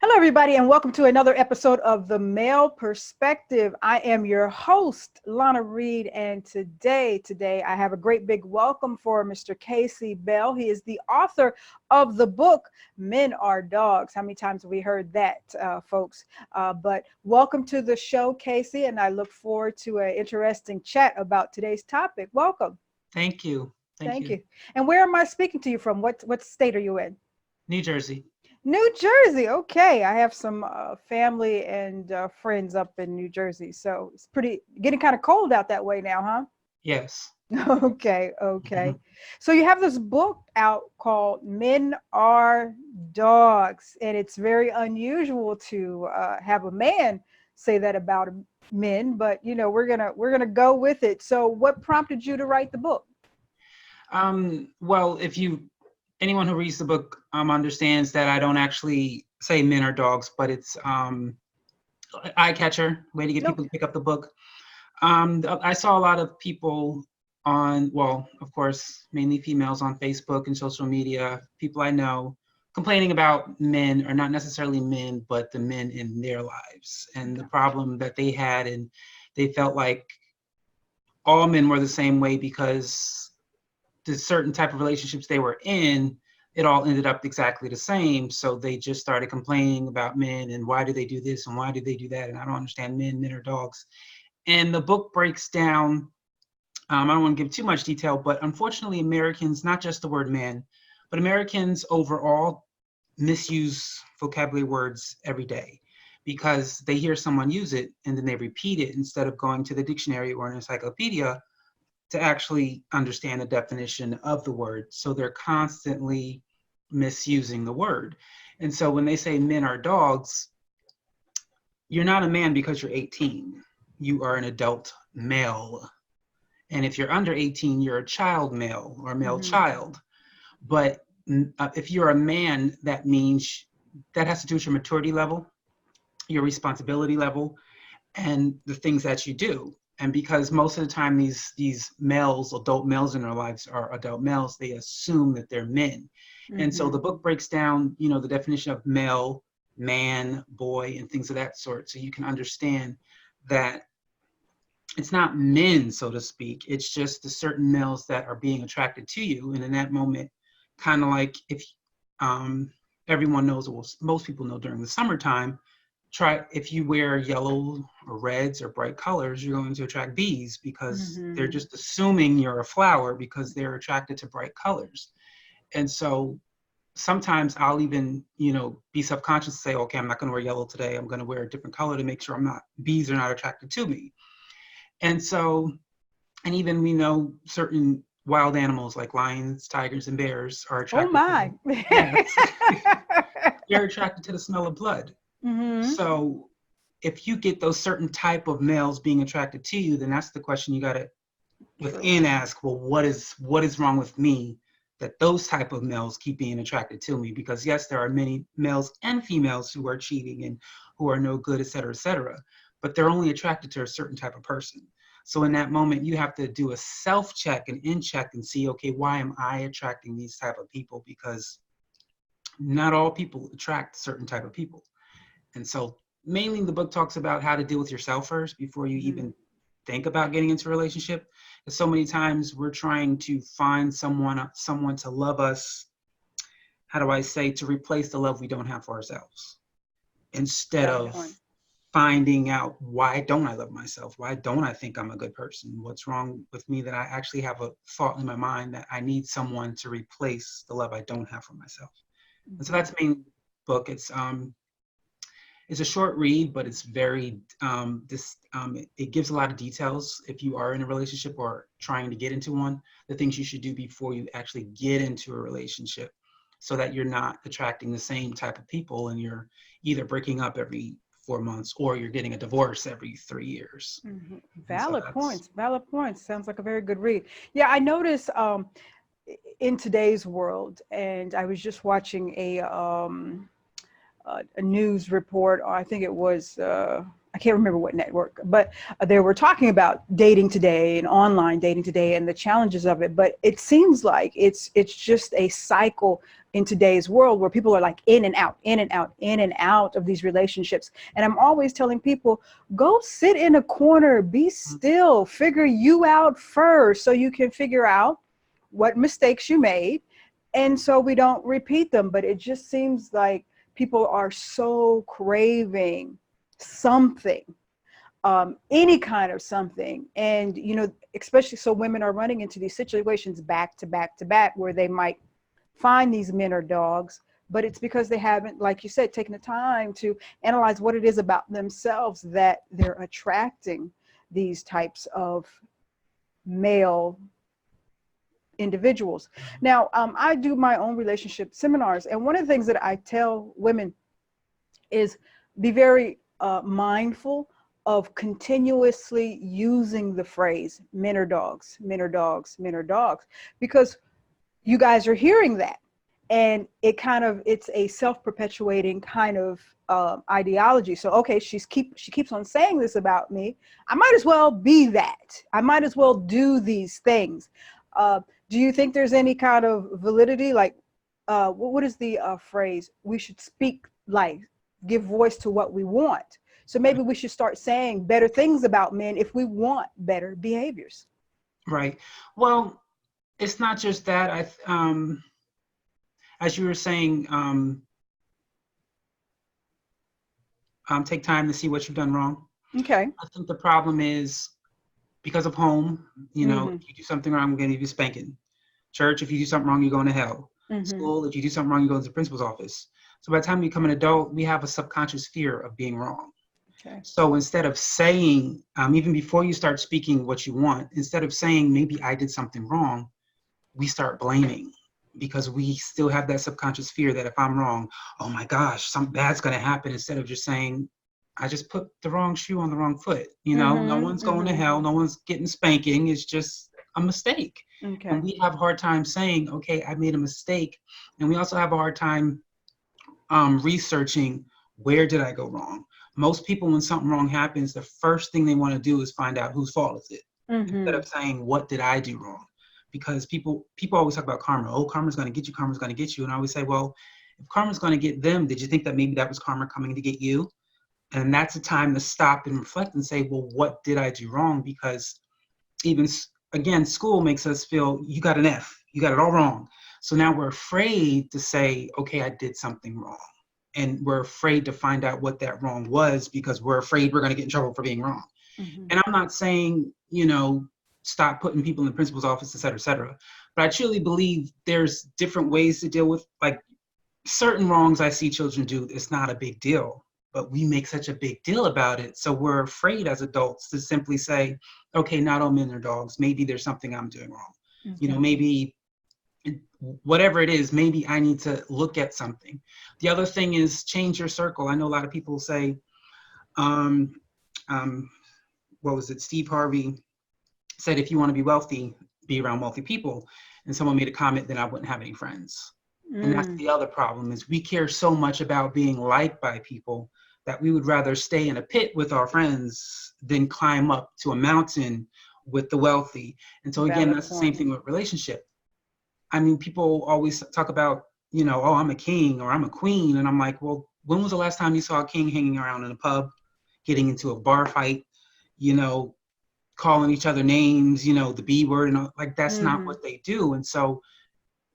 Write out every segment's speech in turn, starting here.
Hello, everybody, and welcome to another episode of The Male Perspective. I am your host, Lana Reid, and today I have a great big welcome for Mr. Casey Bell. He is the author of the book, Men Are Dogs. How many times have we heard that, folks? But welcome to the show, Casey, and I look forward to an interesting chat about today's topic. Welcome. Thank you. Thank Thank you. you. And where am I speaking to you from? What state are you in? New Jersey. New Jersey. Okay. I have some family and friends up in New Jersey. So it's getting kind of cold out that way now, huh? Yes. Okay. Mhm. Okay. So you have this book out called Men Are Dogs, and it's very unusual to have a man say that about men, but we're gonna go with it. So what prompted you to write the book? Well, if anyone who reads the book understands that I don't actually say men are dogs, but it's eye catcher, way to get people to Okay. pick up the book. I saw a lot of people well, of course, mainly females on Facebook and social media, people I know, complaining about men, or not necessarily men, but the men in their lives and the problem that they had. And they felt like all men were the same way because the certain type of relationships they were in, it all ended up exactly the same. So they just started complaining about men and why do they do this and why do they do that? And I don't understand men are dogs. And the book breaks down, I don't want to give too much detail, but unfortunately, Americans, not just the word man, but Americans overall misuse vocabulary words every day because they hear someone use it and then they repeat it instead of going to the dictionary or an encyclopedia to actually understand the definition of the word. So they're constantly misusing the word. And so when they say men are dogs, you're not a man because you're 18. You are an adult male. And if you're under 18, you're a child male or male Hmm. child. But if you're a man, that means that has to do with your maturity level, your responsibility level, and the things that you do. And because most of the time these males, adult males in their lives are adult males, they assume that they're men. And so Hmm. the book breaks down, the definition of male, man, boy, and things of that sort. So you can understand that it's not men, so to speak. It's just the certain males that are being attracted to you. And in that moment, kind of like if um, everyone knows, well, most people know during the summertime, if you wear yellow or reds or bright colors, you're going to attract bees because they're Hmm. just assuming you're a flower because they're attracted to bright colors. And so sometimes I'll even, be subconscious and say, okay, I'm not going to wear yellow today. I'm going to wear a different color to make sure bees are not attracted to me. And so, and even we know certain wild animals like lions, tigers, and bears are Oh attracted to my. yes, they're attracted to the smell of blood. Hmm. So if you get those certain type of males being attracted to you, then that's the question you got to True. within ask, well, what is wrong with me that those type of males keep being attracted to me? Because yes, there are many males and females who are cheating and who are no good, et cetera, but they're only attracted to a certain type of person. So in that moment, you have to do a self check and in check and see, okay, why am I attracting these type of people? Because not all people attract certain type of people. And so mainly the book talks about how to deal with yourself first before you Hmm. even think about getting into a relationship. Because so many times we're trying to find someone to love us, how do I say, to replace the love we don't have for ourselves. Instead Valid of point. finding out, why don't I love myself? Why don't I think I'm a good person? What's wrong with me that I actually have a thought in my mind that I need someone to replace the love I don't have for myself? And so Hmm. that's the main book. It's a short read, but it's very it gives a lot of details if you are in a relationship or trying to get into one, the things you should do before you actually get into a relationship, so that you're not attracting the same type of people and you're either breaking up every 4 months or you're getting a divorce every 3 years. Hmm. And so Valid that's points. Valid points. Sounds like a very good read. Yeah, I notice in today's world, and I was just watching a news report, or I think it was, I can't remember what network, but they were talking about dating today and online dating today and the challenges of it. But it seems like it's just a cycle in today's world where people are like in and out, in and out, in and out of these relationships. And I'm always telling people, go sit in a corner, be still, figure you out first so you can figure out what mistakes you made. And so we don't repeat them. But it just seems like people are so craving something, any kind of something. And, you know, especially so women are running into these situations back to back to back where they might find these men or dogs, but it's because they haven't, like you said, taken the time to analyze what it is about themselves that they're attracting these types of male individuals. Now, I do my own relationship seminars, and one of the things that I tell women is be very mindful of continuously using the phrase men are dogs, men are dogs, men are dogs, because you guys are hearing that, and it's a self-perpetuating kind of ideology. So okay, she keeps on saying this about me, I might as well be that, I might as well do these things. Do you think there's any kind of validity, like what is the phrase, we should speak life, give voice to what we want? So maybe we should start saying better things about men if we want better behaviors. Right. Well, it's not just that. As you were saying, take time to see what you've done wrong. Okay. I think the problem is because of home. You know, if you do something wrong, I'm going to give you spanking. Church, if you do something wrong, you're going to hell. School, if you do something wrong, you go to the principal's office. So by the time you become an adult, we have a subconscious fear of being wrong. Okay. So instead of saying, even before you start speaking what you want, instead of saying maybe I did something wrong, we start blaming, because we still have that subconscious fear that if I'm wrong, oh my gosh, something bad's going to happen, instead of just saying, I just put the wrong shoe on the wrong foot. You know, no one's going to hell. No one's getting spanking. It's just a mistake. Okay. And we have a hard time saying, okay, I made a mistake. And we also have a hard time researching, where did I go wrong? Most people, when something wrong happens, the first thing they want to do is find out whose fault is it, instead of saying, what did I do wrong? Because people always talk about karma. Oh, karma's going to get you. Karma's going to get you. And I always say, well, if karma's going to get them, did you think that maybe that was karma coming to get you? And that's a time to stop and reflect and say, well, what did I do wrong? Because even, again, school makes us feel you got an F. You got it all wrong. So now we're afraid to say, okay, I did something wrong. And we're afraid to find out what that wrong was, because we're afraid we're going to get in trouble for being wrong. And I'm not saying, you know, stop putting people in the principal's office, et cetera, et cetera. But I truly believe there's different ways to deal with, like, certain wrongs I see children do. It's not a big deal, but we make such a big deal about it. So we're afraid as adults to simply say, okay, not all men are dogs. Maybe there's something I'm doing wrong. You know, maybe whatever it is, maybe I need to look at something. The other thing is change your circle. I know a lot of people say, what was it? Steve Harvey said, if you want to be wealthy, be around wealthy people. And someone made a comment, then I wouldn't have any friends. And that's the other problem, is we care so much about being liked by people that we would rather stay in a pit with our friends than climb up to a mountain with the wealthy. And so again, that's the same thing with relationship. I mean, people always talk about, you know, oh, I'm a king or I'm a queen. And I'm like, well, when was the last time you saw a king hanging around in a pub, getting into a bar fight, you know, calling each other names, you know, the B word, and all, like, that's not what they do. And so,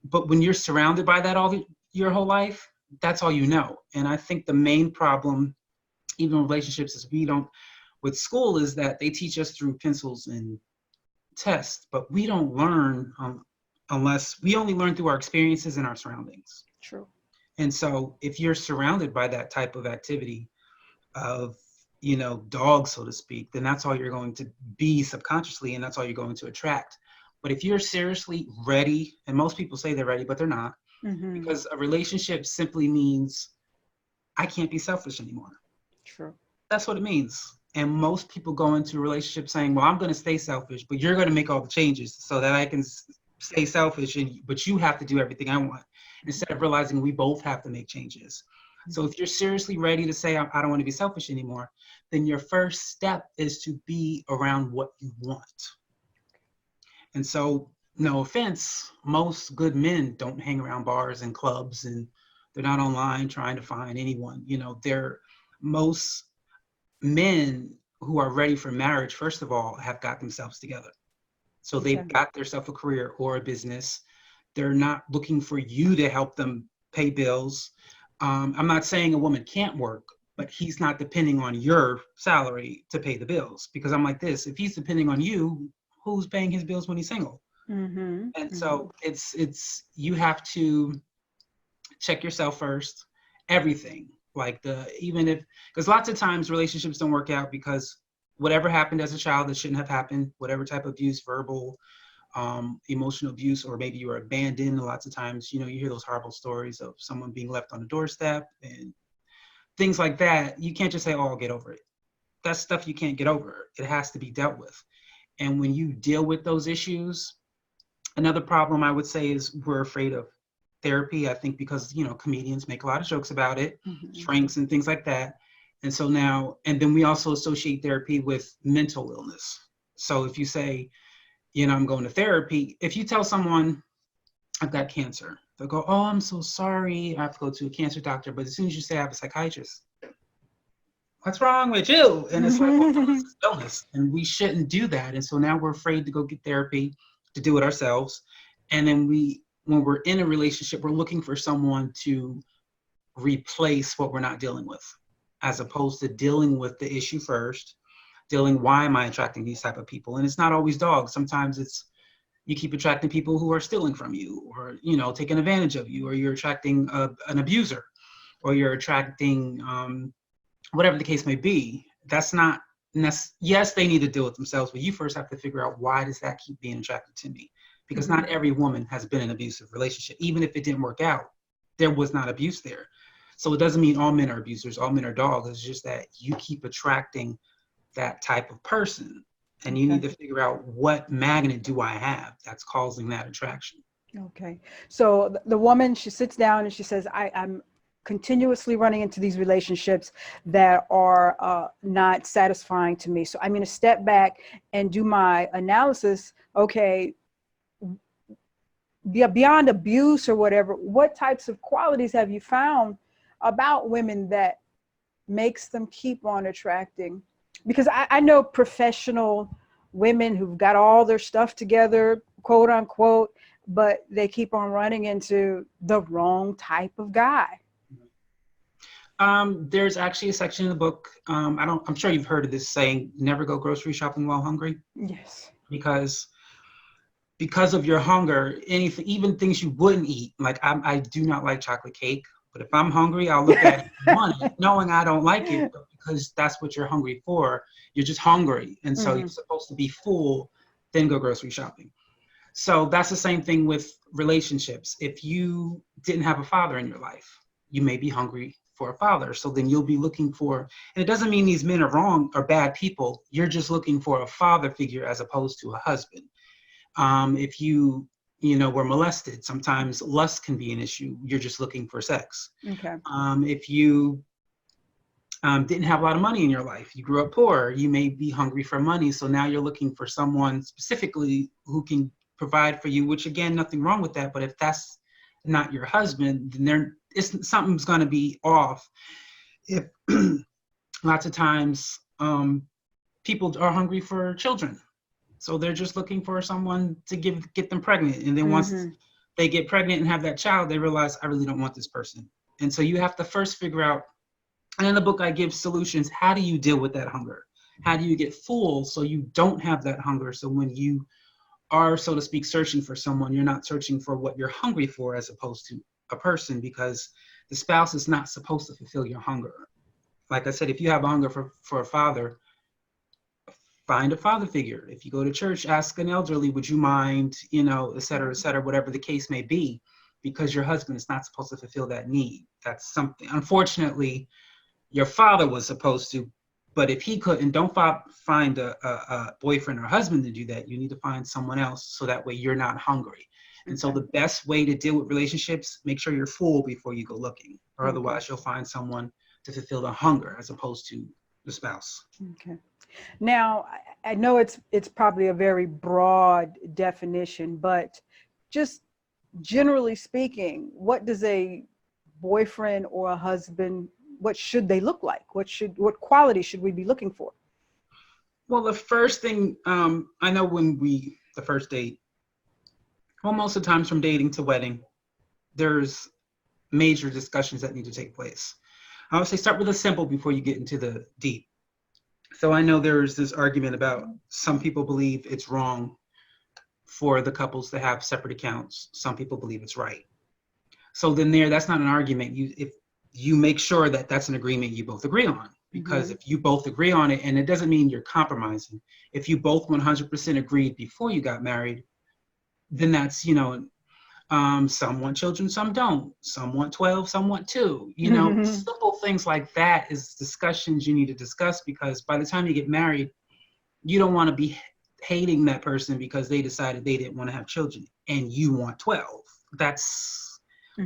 but when you're surrounded by that your whole life, that's all you know. And I think the main problem, even in relationships, is with school, is that they teach us through pencils and tests, but we don't learn unless we only learn through our experiences and our surroundings. True. And so if you're surrounded by that type of activity of, you know, dogs, so to speak, then that's all you're going to be subconsciously, and that's all you're going to attract. But if you're seriously ready, and most people say they're ready, but they're not, because a relationship simply means I can't be selfish anymore. True. That's what it means. And most people go into a relationship saying, well, I'm going to stay selfish, but you're going to make all the changes so that I can stay selfish, but you have to do everything I want, instead of realizing we both have to make changes. So if you're seriously ready to say, I don't want to be selfish anymore, then your first step is to be around what you want. And so no offense, most good men don't hang around bars and clubs, and they're not online trying to find anyone. They're most men who are ready for marriage, first of all, have got themselves together. So they've Okay. got themselves a career or a business. They're not looking for you to help them pay bills. I'm not saying a woman can't work, but he's not depending on your salary to pay the bills. Because I'm like this: if he's depending on you, who's paying his bills when he's single? Mm-hmm. And Mm-hmm. so it's you have to check yourself first. Everything, like even if, because lots of times relationships don't work out because whatever happened as a child that shouldn't have happened, whatever type of abuse, verbal, emotional abuse, or maybe you were abandoned. Lots of times, you hear those horrible stories of someone being left on the doorstep and things like that. You can't just say, "Oh, I'll get over it." That's stuff you can't get over. It has to be dealt with. And when you deal with those issues, another problem I would say is we're afraid of therapy. I think because, comedians make a lot of jokes about it, Mm-hmm. shrinks and things like that. And so now, and then we also associate therapy with mental illness. So if you say, I'm going to therapy, if you tell someone I've got cancer, they'll go, "Oh, I'm so sorry. I have to go to a cancer doctor." But as soon as you say I have a psychiatrist, "What's wrong with you?" And it's like, well, illness is illness, and we shouldn't do that. And so now we're afraid to go get therapy, to do it ourselves. And then when we're in a relationship, we're looking for someone to replace what we're not dealing with, as opposed to dealing with the issue first, dealing, why am I attracting these type of people? And it's not always dogs. Sometimes it's you keep attracting people who are stealing from you, or taking advantage of you, or you're attracting an abuser, or you're attracting whatever the case may be. That's not yes, they need to deal with themselves, but you first have to figure out, why does that keep being attracted to me? Because Mm-hmm. not every woman has been in an abusive relationship. Even if it didn't work out, there was not abuse there. So it doesn't mean all men are abusers, all men are dogs. It's just that you keep attracting that type of person, and you Okay. need to figure out, what magnet do I have that's causing that attraction. Okay. So the woman, she sits down and she says, I'm continuously running into these relationships that are not satisfying to me. So I'm going to step back and do my analysis. Okay, beyond abuse or whatever, what types of qualities have you found about women that makes them keep on attracting? Because I know professional women who've got all their stuff together, quote unquote, but they keep on running into the wrong type of guy. There's actually a section in the book. I'm sure you've heard of this saying, "Never go grocery shopping while hungry," Yes. because of your hunger, anything, even things you wouldn't eat. Like I do not like chocolate cake, but if I'm hungry, I'll look at it and want it, knowing I don't like it, but because that's what you're hungry for. You're just hungry, and so Mm-hmm. you're supposed to be full, then go grocery shopping. So that's the same thing with relationships. If you didn't have a father in your life, you may be hungry for a father. So then you'll be looking for, and it doesn't mean these men are wrong or bad people. You're just looking for a father figure as opposed to a husband. If were molested, sometimes lust can be an issue. You're just looking for sex. Okay. If you didn't have a lot of money in your life, you grew up poor, you may be hungry for money. So now you're looking for someone specifically who can provide for you, which, again, nothing wrong with that. But if that's not your husband, then something's going to be off. If lots of times people are hungry for children, so they're just looking for someone to get them pregnant. And then once Mm-hmm. they get pregnant and have that child, they realize, I really don't want this person. And so you have to first figure out, and in the book I give solutions. How do you deal with that hunger? How do you get full so you don't have that hunger? So when you are, so to speak, searching for someone, you're not searching for what you're hungry for as opposed to a person, because the spouse is not supposed to fulfill your hunger. Like I said, if you have a hunger for a father, find a father figure. If you go to church, ask an elderly, would you mind, et cetera, whatever the case may be, because your husband is not supposed to fulfill that need. That's something, unfortunately, your father was supposed to, but if he couldn't, don't find a boyfriend or husband to do that. You need to find someone else, so that way you're not hungry. And so Okay. the best way to deal with relationships, make sure you're full before you go looking, or Okay. otherwise you'll find someone to fulfill the hunger as opposed to the spouse. Okay. Now, I know it's probably a very broad definition, but just generally speaking, what does a boyfriend or a husband, what should they look like? What quality should we be looking for? Well, the first thing, I know the first date, well, most of the times from dating to wedding, there's major discussions that need to take place. I would say start with the simple before you get into the deep. So I know there's this argument about some people believe it's wrong for the couples to have separate accounts. Some people believe it's right. So then that's not an argument. If you make sure that that's an agreement you both agree on, because if you both agree on it, and it doesn't mean you're compromising. If you both 100% agreed before you got married, then that's, some want children, some don't. Some want 12, some want 2. Simple things like that is discussions you need to discuss, because by the time you get married, you don't want to be hating that person because they decided they didn't want to have children and you want 12.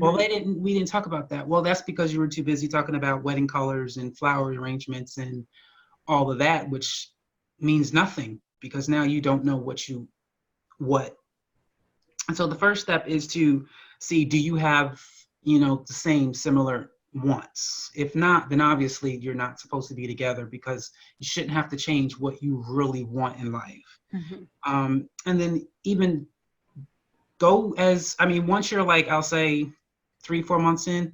Well, we didn't talk about that. Well, that's because you were too busy talking about wedding colors and flower arrangements and all of that, which means nothing, because now you don't know what. And so the first step is to see, do you have, the same similar wants? If not, then obviously you're not supposed to be together, because you shouldn't have to change what you really want in life. And then even once you're like, I'll say 3-4 months in,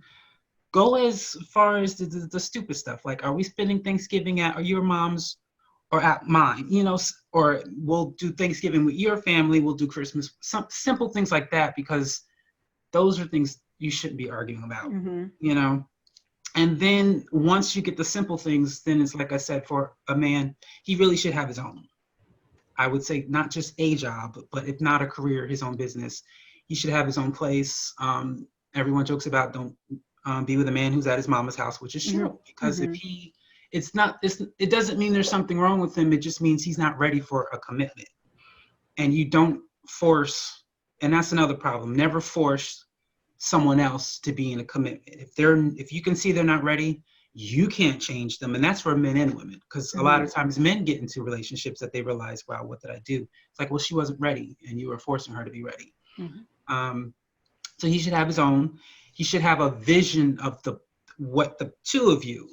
go as far as the stupid stuff. Like, are we spending Thanksgiving at your mom's or at mine? Or we'll do Thanksgiving with your family, we'll do Christmas, some simple things like that, because those are things you shouldn't be arguing about, And then once you get the simple things, then it's like I said, for a man, he really should have his own. I would say not just a job, but if not a career, his own business. He should have his own place. Everyone jokes about don't be with a man who's at his mama's house, which is true, because if it doesn't mean there's something wrong with him. It just means he's not ready for a commitment. And you don't force, and that's another problem. Never force someone else to be in a commitment. If you can see they're not ready, you can't change them. And that's for men and women, because a lot of times men get into relationships that they realize, wow, what did I do? It's like, well, she wasn't ready and you were forcing her to be ready. So he should have his own. He should have a vision of what the two of you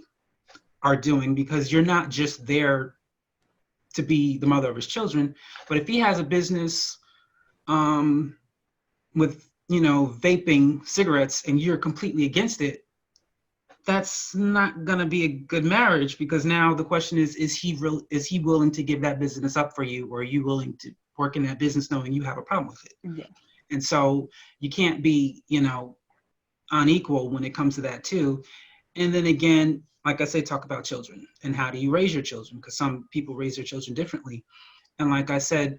are doing, because you're not just there to be the mother of his children. But if he has a business with, vaping cigarettes and you're completely against it, that's not going to be a good marriage, because now the question is he willing to give that business up for you, or are you willing to work in that business knowing you have a problem with it? Yeah. And so you can't be, unequal when it comes to that too. And then again, like I say, talk about children and how do you raise your children, because some people raise their children differently. And like I said,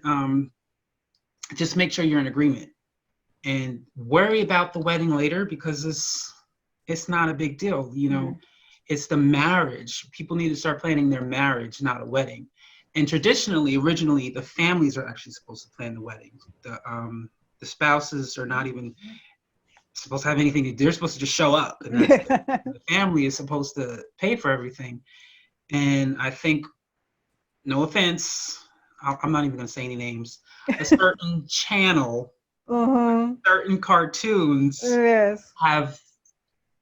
just make sure you're in agreement, and worry about the wedding later, because it's not a big deal. It's the marriage. People need to start planning their marriage, not a wedding. And originally, the families are actually supposed to plan the wedding. The spouses are not even supposed to have anything. They're supposed to just show up, and the family is supposed to pay for everything. And I think, no offense, I'm not even going to say any names, a certain channel, certain cartoons have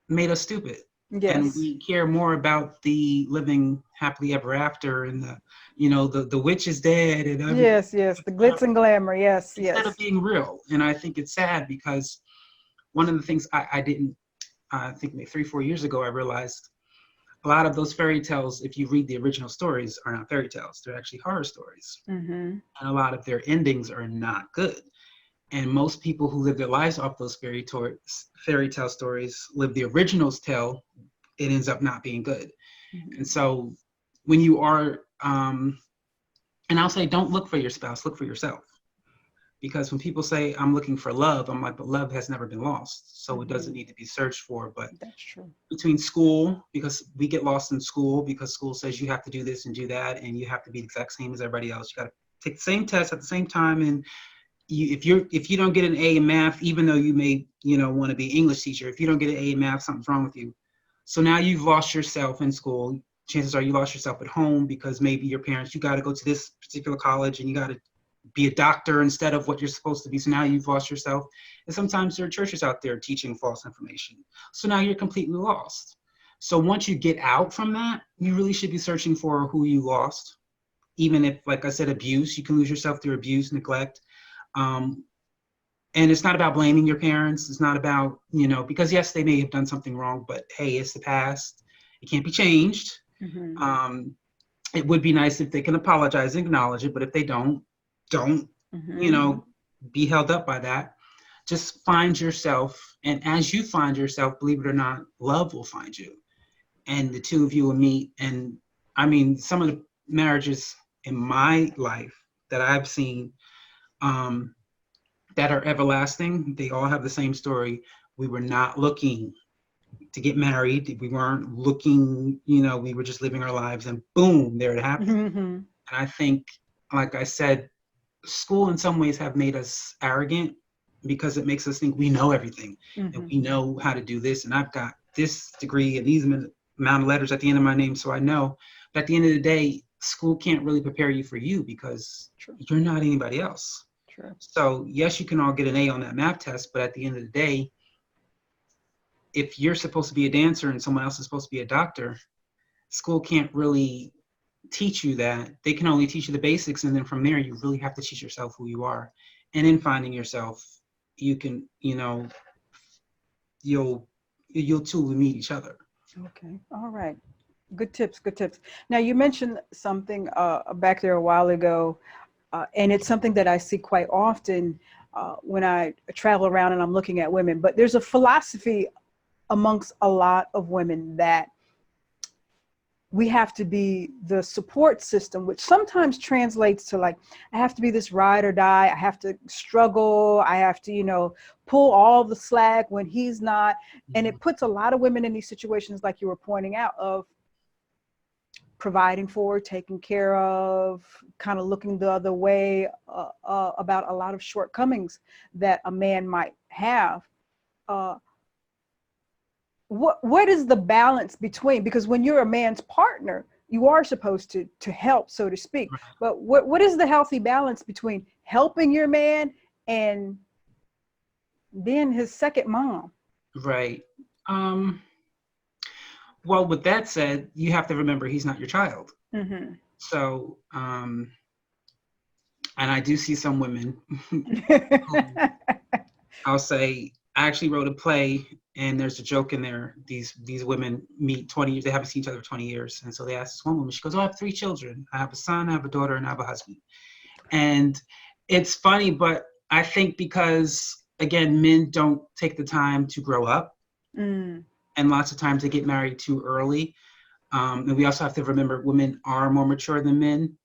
made us stupid. Yes. And we care more about the living happily ever after, and the witch is dead, and yes, the glitz and glamour, instead of being real. And I think it's sad, because one of the things I didn't, I think maybe 3-4 years ago, I realized a lot of those fairy tales, if you read the original stories, are not fairy tales. They're actually horror stories. And a lot of their endings are not good. And most people who live their lives off those fairy tale stories live the original's tale. It ends up not being good. And so when you are, and I'll say, don't look for your spouse, look for yourself. Because when people say, I'm looking for love, I'm like, but love has never been lost. So it doesn't need to be searched for. But that's true. Between school, because we get lost in school, because school says you have to do this and do that, and you have to be the exact same as everybody else. You got to take the same test at the same time. And if you don't get an A in math, even though you may, want to be an English teacher, if you don't get an A in math, something's wrong with you. So now you've lost yourself in school. chances are you lost yourself at home because maybe your parents, you got to go to this particular college and you got to be a doctor instead of what you're supposed to be. So now you've lost yourself. And sometimes there are churches out there teaching false information. So now you're completely lost. So once you get out from that, you really should be searching for who you lost. Even if, like I said, abuse, you can lose yourself through abuse, neglect. Um, and it's not about blaming your parents. It's not about, because yes, they may have done something wrong, but hey, it's the past. It can't be changed. Mm-hmm. It would be nice if they can apologize and acknowledge it, but if they don't, Mm-hmm. be held up by that. Just find yourself. And as you find yourself, believe it or not, love will find you. And the two of you will meet. And I mean, some of the marriages in my life that I've seen that are everlasting, they all have the same story. We were not looking to get married. We weren't looking, we were just living our lives and boom, there it happened. Mm-hmm. And I think, like I said, school in some ways have made us arrogant because it makes us think we know everything and we know how to do this. And I've got this degree and these amount of letters at the end of my name, so I know. But at the end of the day, school can't really prepare you for you because True. you're not anybody else. True. So yes, you can all get an A on that math test, but at the end of the day, if you're supposed to be a dancer and someone else is supposed to be a doctor, school can't really teach you that. They can only teach you the basics, and then from there you really have to teach yourself who you are. And in finding yourself, you can, you'll two will meet each other. Okay. All right. Good tips. Good tips. Now you mentioned something back there a while ago, and it's something that I see quite often when I travel around and I'm looking at women. But there's a philosophy amongst a lot of women that we have to be the support system, which sometimes translates to like, I have to be this ride or die. I have to struggle. I have to, pull all the slack when he's not. And it puts a lot of women in these situations, like you were pointing out, of providing for, taking care of, kind of looking the other way about a lot of shortcomings that a man might have. What is the balance between, because when you're a man's partner, you are supposed to help, so to speak. But what is the healthy balance between helping your man and being his second mom? Right. Well, with that said, you have to remember he's not your child. Mm-hmm. So, and I do see some women who, I'll say, I actually wrote a play and there's a joke in there. These women meet 20 years, they haven't seen each other for 20 years. And so they asked this one woman, she goes, oh, I have 3 children. I have a son, I have a daughter, and I have a husband. And it's funny, but I think because, again, men don't take the time to grow up. And lots of times they get married too early. And we also have to remember women are more mature than men,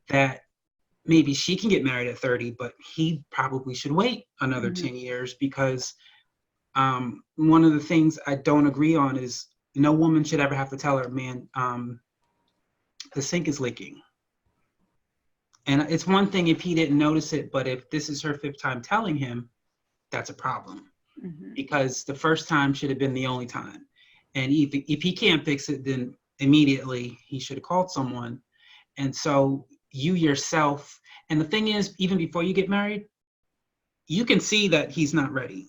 that maybe she can get married at 30, but he probably should wait another 10 years because one of the things I don't agree on is no woman should ever have to tell her man, the sink is leaking. And it's one thing if he didn't notice it, but if this is her 5th time telling him, that's a problem. Because the first time should have been the only time. And if he can't fix it, then immediately he should have called someone. And so you yourself, and the thing is, even before you get married, you can see that he's not ready.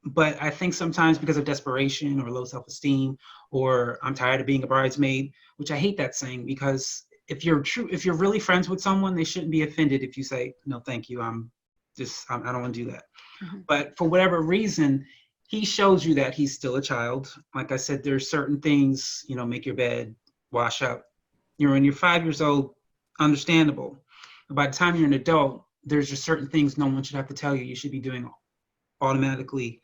But I think sometimes because of desperation or low self-esteem, or I'm tired of being a bridesmaid, which I hate that saying, because if you're really friends with someone, they shouldn't be offended if you say, no, thank you. I don't want to do that. But for whatever reason, he shows you that he's still a child. Like I said, there's certain things, make your bed, wash up. When you're 5 years old, understandable. But by the time you're an adult, there's just certain things no one should have to tell you. You should be doing automatically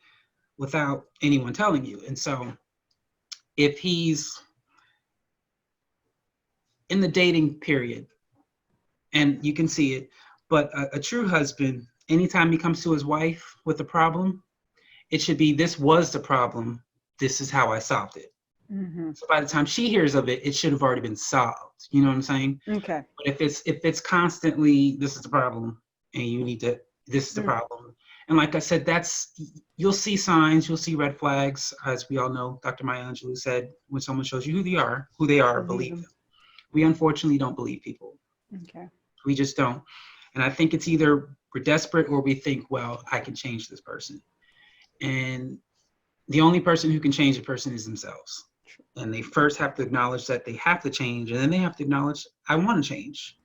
without anyone telling you. And so if he's in the dating period, and you can see it, but a true husband, anytime he comes to his wife with a problem, it should be, this was the problem, this is how I solved it. So by the time she hears of it, it should have already been solved. You know what I'm saying? Okay. But if it's constantly, this is the problem, and you need to, this is the problem, And like I said, you'll see signs, you'll see red flags. As we all know, Dr. Maya Angelou said, when someone shows you who they are, Believe believe them. them. We unfortunately don't believe people. Okay. We just don't. And I think it's either we're desperate or we think, well, I can change this person. And the only person who can change a person is themselves. And they first have to acknowledge that they have to change, and then they have to acknowledge, I want to change.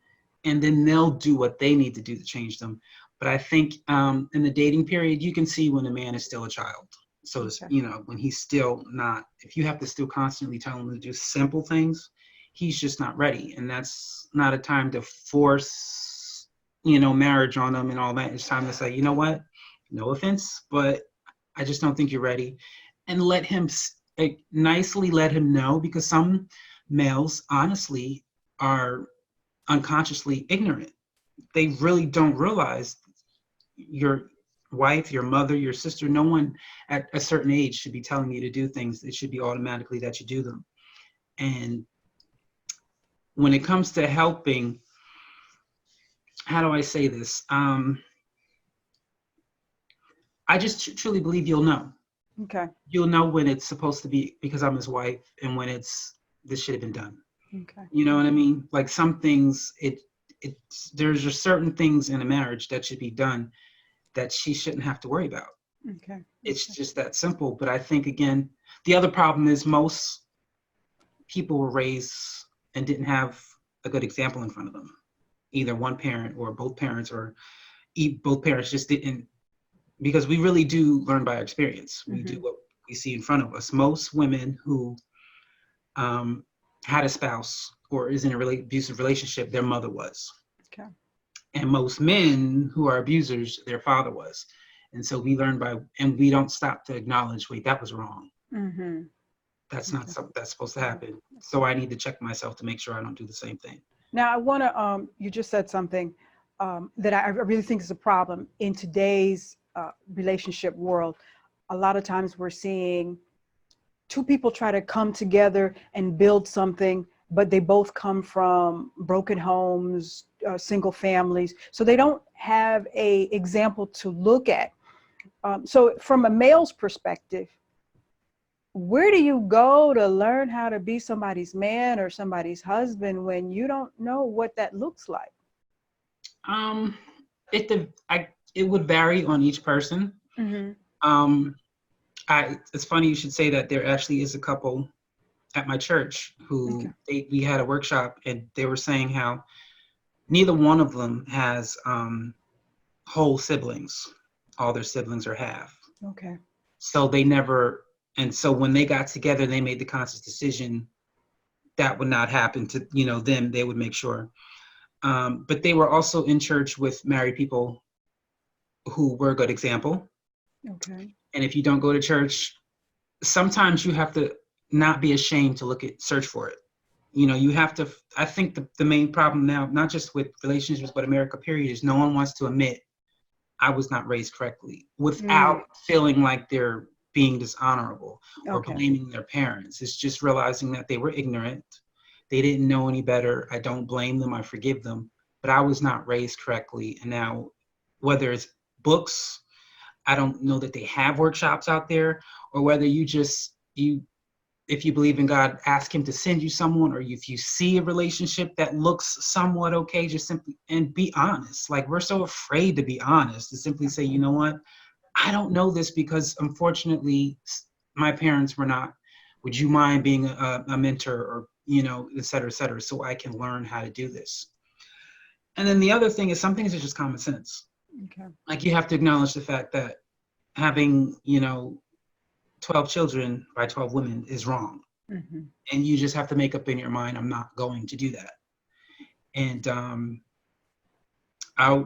And then they'll do what they need to do to change them. But I think in the dating period, you can see when a man is still a child. So, Okay. when he's still not, if you have to still constantly tell him to do simple things, he's just not ready. And that's not a time to force, marriage on them and all that. It's time to say, you know what? No offense, but I just don't think you're ready. And let him nicely let him know, because some males honestly are unconsciously ignorant. They really don't realize your wife, your mother, your sister, no one at a certain age should be telling you to do things. It should be automatically that you do them. And when it comes to helping, how do I say this? I just truly believe you'll know. Okay. You'll know when it's supposed to be because I'm his wife, and when this should have been done. Okay. You know what I mean? Like some things, there's just certain things in a marriage that should be done that she shouldn't have to worry about. Okay. It's just that simple. But I think, again, the other problem is most people were raised and didn't have a good example in front of them. Either one parent or both parents, or both parents just didn't, because we really do learn by experience. We do what we see in front of us. Most women who had a spouse or is in a really abusive relationship, their mother was. Okay. And most men who are abusers, their father was. And so we learn and we don't stop to acknowledge, wait, that was wrong. Mm-hmm. That's not something that's supposed to happen. So I need to check myself to make sure I don't do the same thing. Now, I want to, you just said something that I really think is a problem in today's relationship world. A lot of times we're seeing two people try to come together and build something, but they both come from broken homes, single families. So they don't have a example to look at. So from a male's perspective, where do you go to learn how to be somebody's man or somebody's husband when you don't know what that looks like? It would vary on each person. Mm-hmm. It's funny you should say that. There actually is a couple at my church who we had a workshop, and they were saying how neither one of them has whole siblings. All their siblings are half. Okay. So they never, and so when they got together, they made the conscious decision that would not happen to them. They would make sure. But they were also in church with married people who were a good example. Okay. And if you don't go to church, sometimes you have to not be ashamed to search for it. You have to, I think the main problem now, not just with relationships, but America period, is no one wants to admit I was not raised correctly without feeling like they're being dishonorable or blaming their parents. It's just realizing that they were ignorant. They didn't know any better. I don't blame them. I forgive them. But I was not raised correctly. And now, whether it's books, I don't know that they have workshops out there, or whether if you believe in God, ask him to send you someone, or if you see a relationship that looks somewhat okay, just simply, and be honest. Like, we're so afraid to be honest, to simply say, you know what, I don't know this because unfortunately my parents were not. Would you mind being a mentor, or, et cetera, so I can learn how to do this? And then the other thing is, some things are just common sense. Okay. Like, you have to acknowledge the fact that having, 12 children by 12 women is wrong. Mm-hmm. And you just have to make up in your mind, I'm not going to do that. And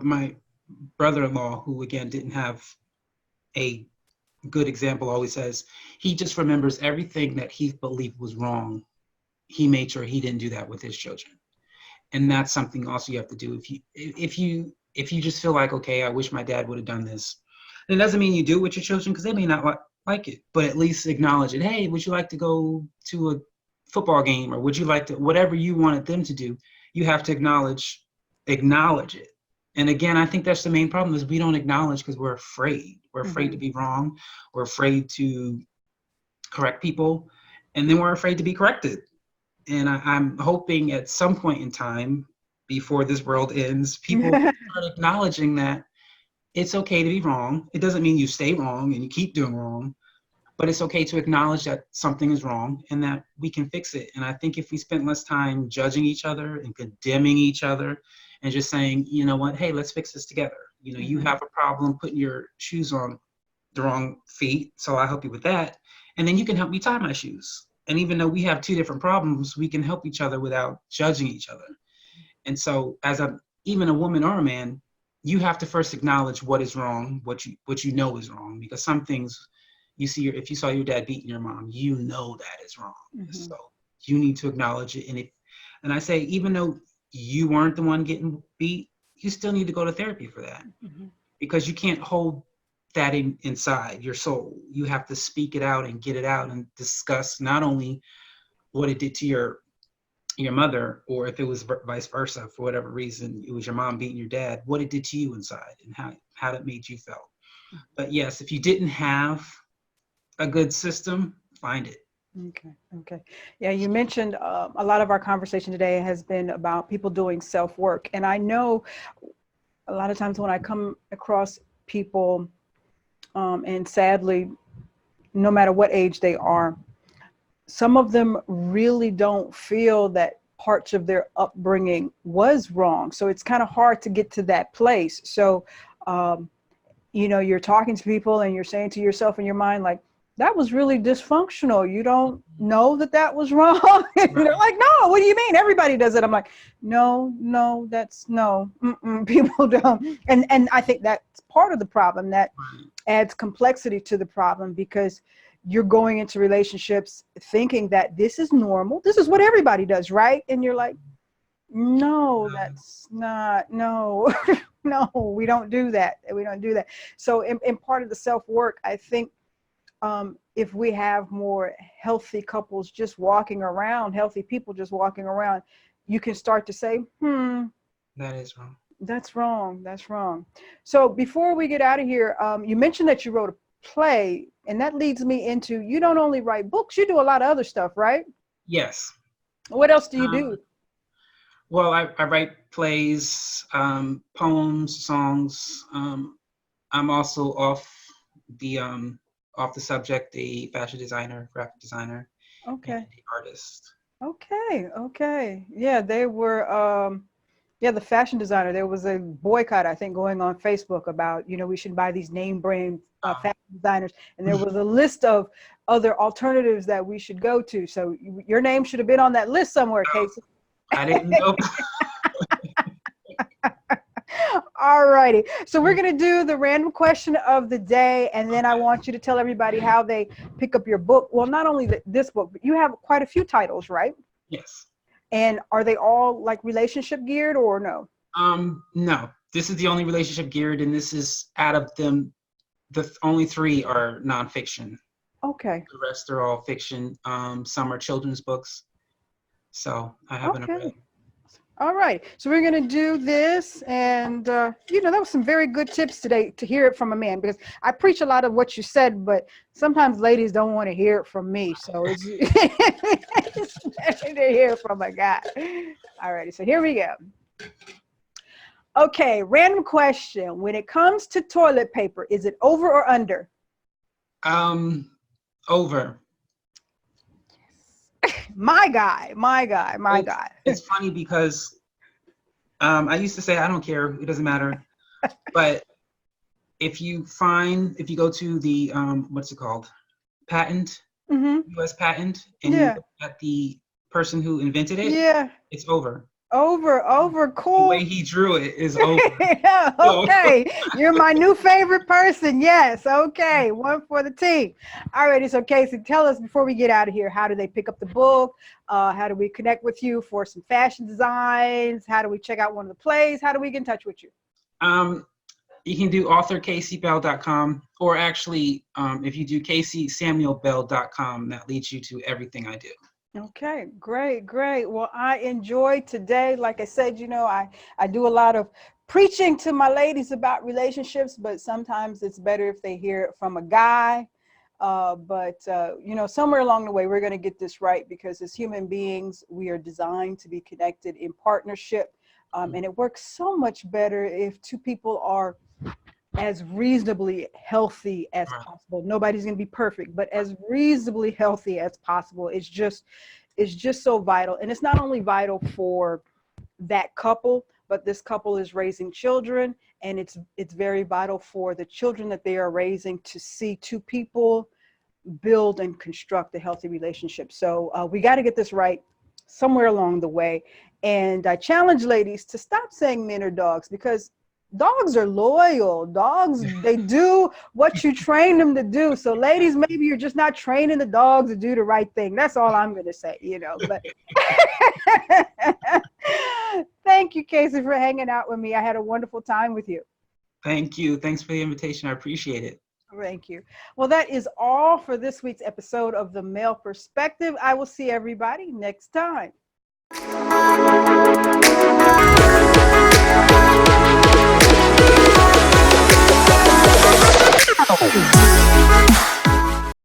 my brother-in-law, who again didn't have a good example, always says he just remembers everything that he believed was wrong. He made sure he didn't do that with his children. And that's something also you have to do. If you just feel like, okay, I wish my dad would have done this, it doesn't mean you do it with your children, because they may not like it, but at least acknowledge it. Hey, would you like to go to a football game, or would you like to, whatever you wanted them to do, you have to acknowledge it. And again, I think that's the main problem is we don't acknowledge because we're afraid. We're afraid to Mm-hmm. be wrong. We're afraid to correct people. And then we're afraid to be corrected. And I'm hoping at some point in time, before this world ends, people start acknowledging that it's okay to be wrong. It doesn't mean you stay wrong and you keep doing wrong, but it's okay to acknowledge that something is wrong and that we can fix it. And I think if we spent less time judging each other and condemning each other and just saying, you know what, hey, let's fix this together. You know, you Mm-hmm. have a problem putting your shoes on the wrong feet, so I'll help you with that. And then you can help me tie my shoes. And even though we have two different problems, we can help each other without judging each other. And so as a even a woman or a man, you have to first acknowledge what is wrong, what you know is wrong, because some things you see if you saw your dad beating your mom, you know that is wrong. Mm-hmm. So you need to acknowledge it. And I say, even though you weren't the one getting beat, you still need to go to therapy for that Mm-hmm. because you can't hold that inside your soul. You have to speak it out and get it out and discuss not only what it did to your mother, or if it was vice versa, for whatever reason, it was your mom beating your dad, what it did to you inside and how it made you feel. But yes, if you didn't have a good system, find it. Okay. Okay. Yeah, you mentioned a lot of our conversation today has been about people doing self work. And I know a lot of times when I come across people, and sadly, no matter what age they are, some of them really don't feel that parts of their upbringing was wrong. So it's kind of hard to get to that place. So, um, you're talking to people and you're saying to yourself in your mind, like, that was really dysfunctional. You don't know that that was wrong. And they're Right. like, no, what do you mean? Everybody does it. I'm like, no, no, that's no, people don't. And I think that's part of the problem that Right. adds complexity to the problem because you're going into relationships thinking that this is normal. This is what everybody does, right? And you're like, no, that's not, no, no, we don't do that. We don't do that. So in part of the self-work, I think if we have more healthy couples just walking around, healthy people just walking around, you can start to say, That is wrong. that's wrong. That's wrong. So before we get out of here, you mentioned that you wrote a play, and that leads me into you don't only write books, you do a lot of other stuff, right? Yes. What else do you Um, do? well, I write plays, poems, songs. I'm also the off the subject, a fashion designer, graphic designer, and Okay. a artist. Okay. Okay. Yeah, they were yeah, the fashion designer. There was a boycott, I think, going on Facebook about, we should buy these name brand fashion designers. And there was a list of other alternatives that we should go to. So your name should have been on that list somewhere, Casey. I didn't know. All righty. So we're going to do the random question of the day. And then I want you to tell everybody how they pick up your book. Well, not only this book, but you have quite a few titles, right? Yes. And are they all like relationship geared or no? No. This is the only relationship geared, and this is out of them. Only three are nonfiction. Okay. The rest are all fiction. Some are children's books. So I haven't read. Okay. All right. So we're going to do this. And, that was some very good tips today to hear it from a man, because I preach a lot of what you said, but sometimes ladies don't want to hear it from me. So it's, it's better to hear from a guy. All righty. So here we go. Okay. Random question. When it comes to toilet paper, is it over or under? Over. My guy, my guy, my guy. It's funny because I used to say I don't care, it doesn't matter. But if you go to the what's it called, patent, U.S. patent, and you Yeah. look at the person who invented it, Yeah. it's over. Over, The cool. way he drew it is over. Yeah, okay. You're my new favorite person. Yes. Okay. One for the team. All righty. So Casey, tell us before we get out of here, how do they pick up the book? How do we connect with you for some fashion designs? How do we check out one of the plays? How do we get in touch with you? You can do authorcaseybell.com, or actually, if you do caseysamuelbell.com, that leads you to everything I do. Okay, great, great. Well, I enjoyed today. Like I said, I do a lot of preaching to my ladies about relationships, but sometimes it's better if they hear it from a guy. But somewhere along the way, we're going to get this right because as human beings, we are designed to be connected in partnership. And it works so much better if two people are as reasonably healthy as Right. possible. Nobody's going to be perfect, but as reasonably healthy as possible. It's just so vital. And it's not only vital for that couple, but this couple is raising children, and it's very vital for the children that they are raising to see two people build and construct a healthy relationship. So we got to get this right somewhere along the way. And I challenge ladies to stop saying men are dogs, because dogs are loyal. Dogs, they do what you train them to do. So ladies, maybe you're just not training the dogs to do the right thing. That's all I'm going to say. But thank you, Casey, for hanging out with me. I had a wonderful time with you. Thank you. Thanks for the invitation. I appreciate it. Thank you. Well, that is all for this week's episode of The Male Perspective. I will see everybody next time.